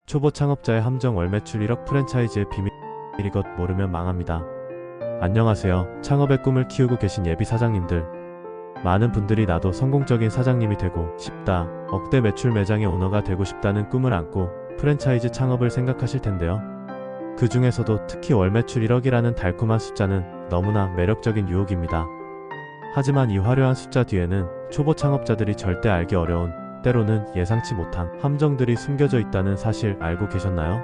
초보 창업자의 함정 월매출 1억 프랜차이즈의 비밀 이것 모르면 망합니다. 안녕하세요. 창업의 꿈을 키우고 계신 예비 사장님들. 많은 분들이 나도 성공적인 사장님이 되고 싶다, 억대 매출 매장의 오너가 되고 싶다는 꿈을 안고 프랜차이즈 창업을 생각하실 텐데요. 그 중에서도 특히 월매출 1억이라는 달콤한 숫자는 너무나 매력적인 유혹입니다. 하지만 이 화려한 숫자 뒤에는 초보 창업자들이 절대 알기 어려운, 때로는 예상치 못한 함정들이 숨겨져 있다는 사실 알고 계셨나요?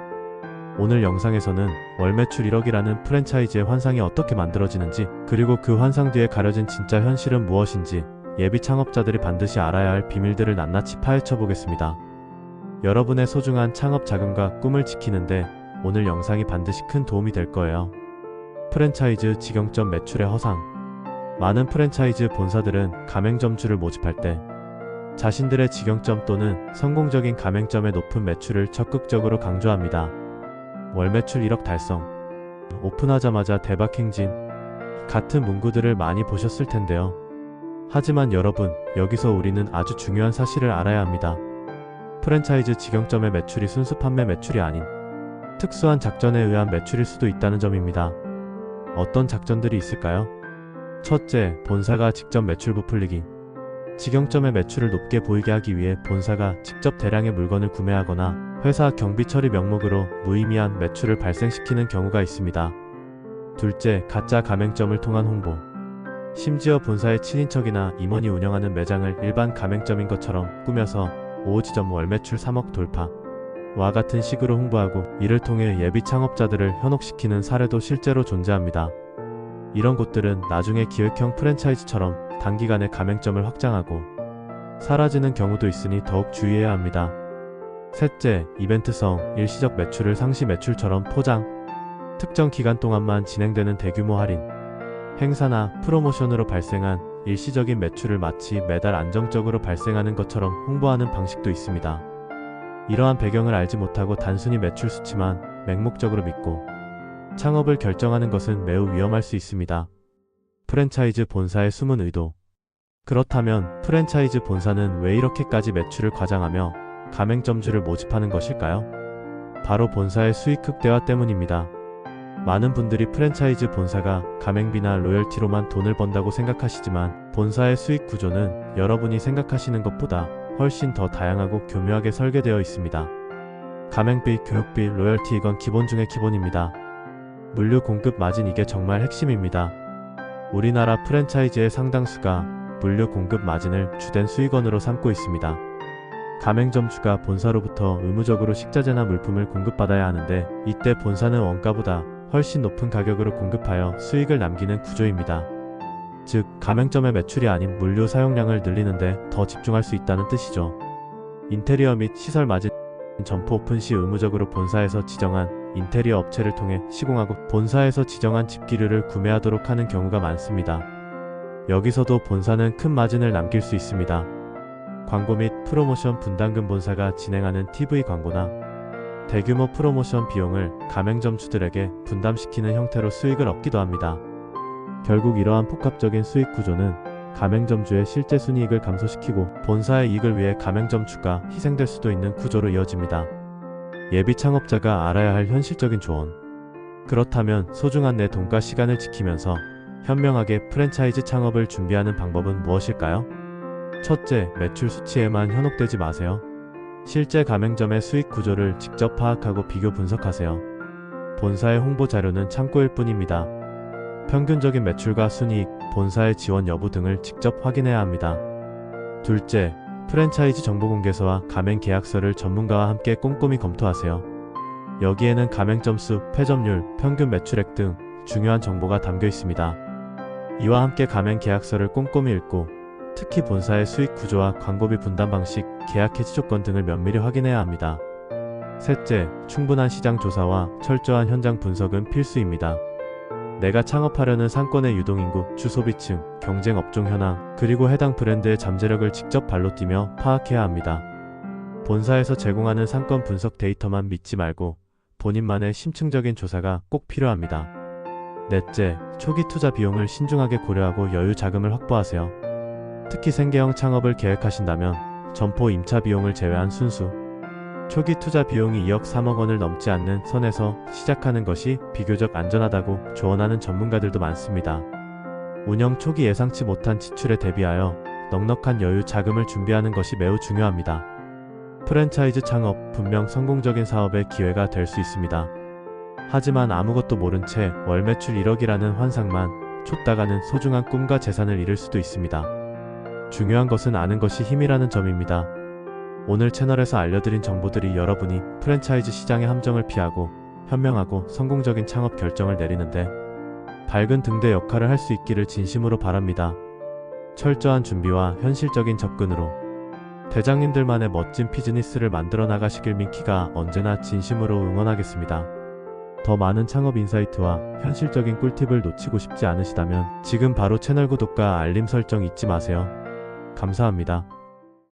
오늘 영상에서는 월매출 1억이라는 프랜차이즈의 환상이 어떻게 만들어지는지, 그리고 그 환상 뒤에 가려진 진짜 현실은 무엇인지 예비 창업자들이 반드시 알아야 할 비밀들을 낱낱이 파헤쳐 보겠습니다. 여러분의 소중한 창업 자금과 꿈을 지키는데 오늘 영상이 반드시 큰 도움이 될 거예요. 프랜차이즈 직영점 매출의 허상. 많은 프랜차이즈 본사들은 가맹점주를 모집할 때 자신들의 직영점 또는 성공적인 가맹점의 높은 매출을 적극적으로 강조합니다. 월매출 1억 달성, 오픈하자마자 대박 행진 같은 문구들을 많이 보셨을 텐데요. 하지만 여러분, 여기서 우리는 아주 중요한 사실을 알아야 합니다. 프랜차이즈 직영점의 매출이 순수 판매 매출이 아닌 특수한 작전에 의한 매출일 수도 있다는 점입니다. 어떤 작전들이 있을까요? 첫째, 본사가 직접 매출 부풀리기. 직영점의 매출을 높게 보이게 하기 위해 본사가 직접 대량의 물건을 구매하거나 회사 경비 처리 명목으로 무의미한 매출을 발생시키는 경우가 있습니다. 둘째, 가짜 가맹점을 통한 홍보. 심지어 본사의 친인척이나 임원이 운영하는 매장을 일반 가맹점인 것처럼 꾸며서 5지점 월매출 3억 돌파와 같은 식으로 홍보하고 이를 통해 예비 창업자들을 현혹시키는 사례도 실제로 존재합니다. 이런 곳들은 나중에 기획형 프랜차이즈처럼 단기간에 가맹점을 확장하고 사라지는 경우도 있으니 더욱 주의해야 합니다. 셋째, 이벤트성, 일시적 매출을 상시 매출처럼 포장. 특정 기간 동안만 진행되는 대규모 할인, 행사나 프로모션으로 발생한 일시적인 매출을 마치 매달 안정적으로 발생하는 것처럼 홍보하는 방식도 있습니다. 이러한 배경을 알지 못하고 단순히 매출 수치만 맹목적으로 믿고 창업을 결정하는 것은 매우 위험할 수 있습니다. 프랜차이즈 본사의 숨은 의도. 그렇다면 프랜차이즈 본사는 왜 이렇게까지 매출을 과장하며 가맹점주를 모집하는 것일까요? 바로 본사의 수익 극대화 때문입니다. 많은 분들이 프랜차이즈 본사가 가맹비나 로열티로만 돈을 번다고 생각하시지만 본사의 수익 구조는 여러분이 생각하시는 것보다 훨씬 더 다양하고 교묘하게 설계되어 있습니다. 가맹비, 교육비, 로열티, 이건 기본 중의 기본입니다. 물류 공급 마진, 이게 정말 핵심입니다. 우리나라 프랜차이즈의 상당수가 물류 공급 마진을 주된 수익원으로 삼고 있습니다. 가맹점주가 본사로부터 의무적으로 식자재나 물품을 공급받아야 하는데 이때 본사는 원가보다 훨씬 높은 가격으로 공급하여 수익을 남기는 구조입니다. 즉, 가맹점의 매출이 아닌 물류 사용량을 늘리는데 더 집중할 수 있다는 뜻이죠. 인테리어 및 시설 마진. 점포 오픈 시 의무적으로 본사에서 지정한 인테리어 업체를 통해 시공하고 본사에서 지정한 집기류를 구매하도록 하는 경우가 많습니다. 여기서도 본사는 큰 마진을 남길 수 있습니다. 광고 및 프로모션 분담금. 본사가 진행하는 TV 광고나 대규모 프로모션 비용을 가맹점주들에게 분담시키는 형태로 수익을 얻기도 합니다. 결국 이러한 복합적인 수익 구조는 가맹점주의 실제 순이익을 감소시키고 본사의 이익을 위해 가맹점주가 희생될 수도 있는 구조로 이어집니다. 예비 창업자가 알아야 할 현실적인 조언. 그렇다면 소중한 내 돈과 시간을 지키면서 현명하게 프랜차이즈 창업을 준비하는 방법은 무엇일까요? 첫째, 매출 수치에만 현혹되지 마세요. 실제 가맹점의 수익 구조를 직접 파악하고 비교 분석하세요. 본사의 홍보 자료는 참고일 뿐입니다. 평균적인 매출과 순이익, 본사의 지원 여부 등을 직접 확인해야 합니다. 둘째, 프랜차이즈 정보공개서와 가맹 계약서를 전문가와 함께 꼼꼼히 검토하세요. 여기에는 가맹점 수, 폐점률, 평균 매출액 등 중요한 정보가 담겨 있습니다. 이와 함께 가맹 계약서를 꼼꼼히 읽고 특히 본사의 수익 구조와 광고비 분담 방식, 계약 해지 조건 등을 면밀히 확인해야 합니다. 셋째, 충분한 시장 조사와 철저한 현장 분석은 필수입니다. 내가 창업하려는 상권의 유동인구, 주소비층, 경쟁 업종 현황, 그리고 해당 브랜드의 잠재력을 직접 발로 뛰며 파악해야 합니다. 본사에서 제공하는 상권 분석 데이터만 믿지 말고 본인만의 심층적인 조사가 꼭 필요합니다. 넷째, 초기 투자 비용을 신중하게 고려하고 여유 자금을 확보하세요. 특히 생계형 창업을 계획하신다면 점포 임차 비용을 제외한 순수 초기 투자 비용이 2억 3억 원을 넘지 않는 선에서 시작하는 것이 비교적 안전하다고 조언하는 전문가들도 많습니다. 운영 초기 예상치 못한 지출에 대비하여 넉넉한 여유 자금을 준비하는 것이 매우 중요합니다. 프랜차이즈 창업, 분명 성공적인 사업의 기회가 될 수 있습니다. 하지만 아무것도 모른 채 월 매출 1억이라는 환상만 쫓다가는 소중한 꿈과 재산을 잃을 수도 있습니다. 중요한 것은 아는 것이 힘이라는 점입니다. 오늘 채널에서 알려드린 정보들이 여러분이 프랜차이즈 시장의 함정을 피하고 현명하고 성공적인 창업 결정을 내리는데 밝은 등대 역할을 할 수 있기를 진심으로 바랍니다. 철저한 준비와 현실적인 접근으로 대장님들만의 멋진 비즈니스를 만들어 나가시길 민키가 언제나 진심으로 응원하겠습니다. 더 많은 창업 인사이트와 현실적인 꿀팁을 놓치고 싶지 않으시다면 지금 바로 채널 구독과 알림 설정 잊지 마세요. 감사합니다.